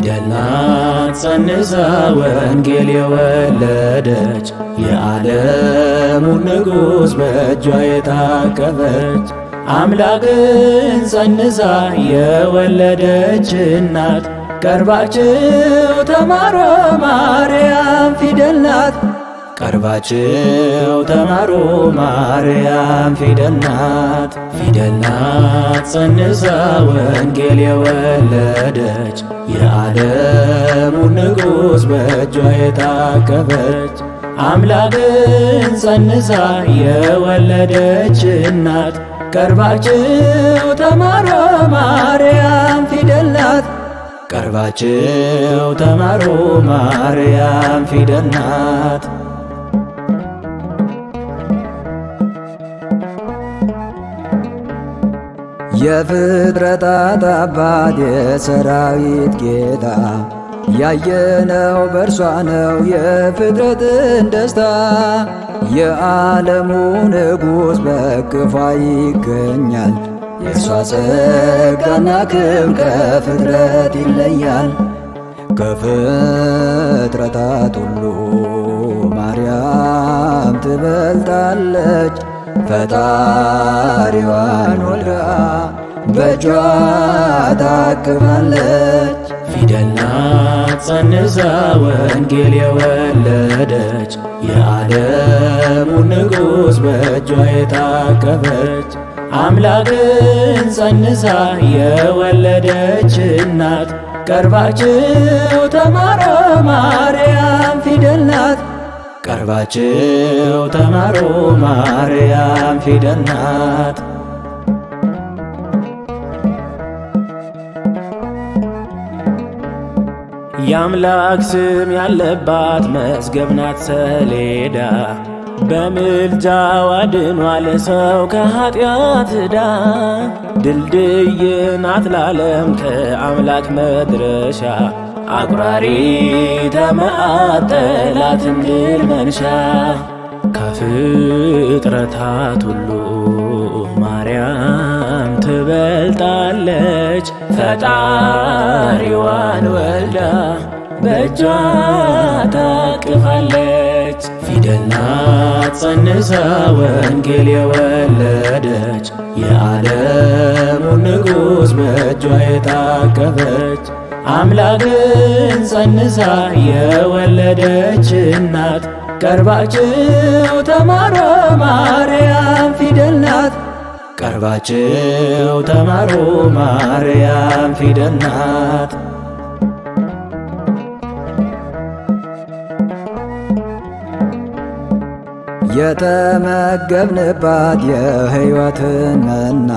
ፊደል ናት ጸንሳ ወንጌል የወለደች የዓለሙን ንጉሥ በእጇ የታቀፈች አምላክን ጸንሳ የወለደች እናት ቀርባችሁ ተማሩ ማርያም ፊደል ናት። ቀርባችሁ ተማሩ ማርያም ፊደል ናት። ፊደል ናት ጸንሳ ወንጌል የወለደች የዓለሙን ንጉሥ በእጇ የታቀፈች አምላክን ጸንሳ የወለደች እናት ቀርባችሁ ተማሩ ማርያም ፊደል ናት። ቀርባችሁ ተማሩ ማርያም ፊደል ናት። የፍጥረታት አባት የሰራዊት ጌታ ያየነው በእርሷ ነው የፍጥረትን ደስታ። የዓለሙ ንጉሥ በክፏ ይገኛል። የእርሷ ጸጋና ክብር ከፍጥረት ይለያል። ከፍጥረታት ሁሉ ማርያም ትበልጣለች። ፈጣሪዋን ወልዳ በእጇ ታቅፋለች። ፊደል ናት ጸንሳ ወንጌል የወለደች የዓለሙን ንጉሥ በእጇ የታቀፈች አምላክን ጸንሳ የወለደች እናት ቀርባችሁ ተማሩ ማርያም ፊደል ናት። ቀርባችሁ ተማሩ ማርያም ፊደል ናት። የአምላክ ስም ያለባት መዝገብ ናት ሰሌዳ በምልጃዋ ድኗል ሰው ከኃጢአት ዕዳ። ድልድይ ናት ለዓለም ከአምላክ መድረሻ አቁራሪተ መዓት ጠላትን ድል መንሻ። ከፍጥረታት ሁሉ ማርያም ትበልጣለች። ፈጣሪዋን ወልዳ በእጇ ታቅፋለች። ፊደል ናት ጸንሳ ወንጌል የወለደች የዓለሙን ንጉሥ በእጇ የታቀፈች አምላክን ጸንሳ የወለደች እናት ቀርባችሁ ተማሩ ማርያም ፊደል ናት። ቀርባችሁ ተማሩ ማርያም ፊደል ናት። የተመገብንባት የሕይወትን መና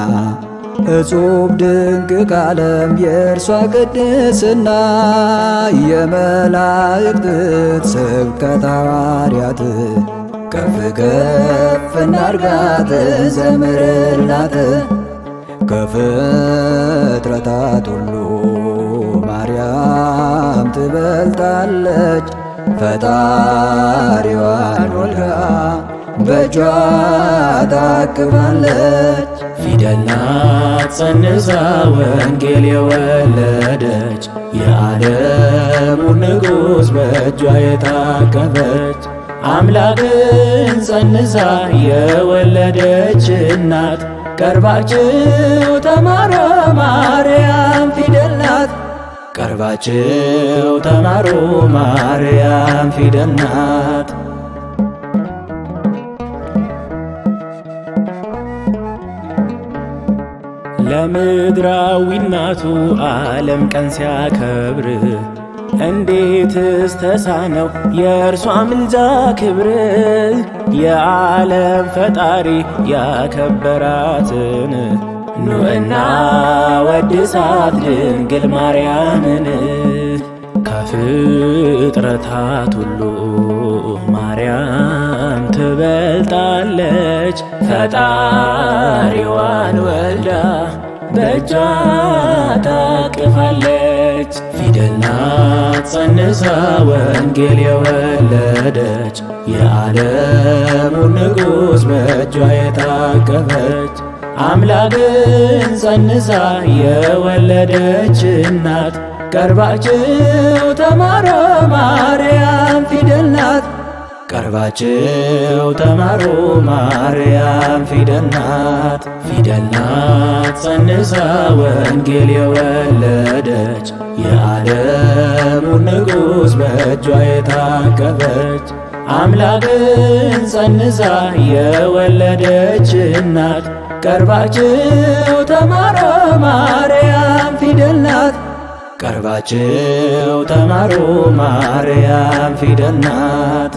እጹብ ድንቅ ቃለም የእርሷ ቅድስና። የመላእክት ስብከተ ሐዋርያት ከፍ ከፍ እናርጋት ዘምርላት። ከፍጥረታት ሁሉ ማርያም ትበልጣለች። ፈጣሪዋን ወልዳ በእጇ ታቅፋለች። ፊደል ናት ጸንሳ ወንጌል የወለደች የዓለሙን ንጉሥ በእጇ የታቀፈች አምላክን ጸንሳ የወለደች እናት ቀርባችሁ ተማሩ ማርያም ፊደል ናት። ቀርባችሁ ተማሩ ማርያም ፊደል ናት። ለምድራዊ እናቱ ዓለም ቀን ሲያከብር እንዴትስ ተሳነው የእርሷ ምልጃ ክብር። የዓለም ፈጣሪ ያከበራትን ኑና ወድሳት ድንግል ማርያምን። ከፍጥረታት ሁሉ ማርያም ትበልጣለች። ፈጣሪዋን ወልዳ በእጇ ታቅፋለች። ፊደል ናት ጸንሳ ወንጌል የወለደች የዓለሙን ንጉሥ በእጇ የታቀፈች አምላክን ጸንሳ የወለደች እናት ቀርባችሁ ተማሩ ማርያም ፊደል ናት። ቀርባችሁ ተማሩ ማርያም ፊደል ናት። ፊደል ናት ጸንሳ ወንጌል የወለደች የዓለሙን ንጉሥ በእጇ የታቀፈች አምላክን ጸንሳ የወለደች እናት። ቀርባችሁ ተማሩ ማርያም ፊደል ናት። ቀርባችሁ ተማሩ ማርያም ፊደል ናት።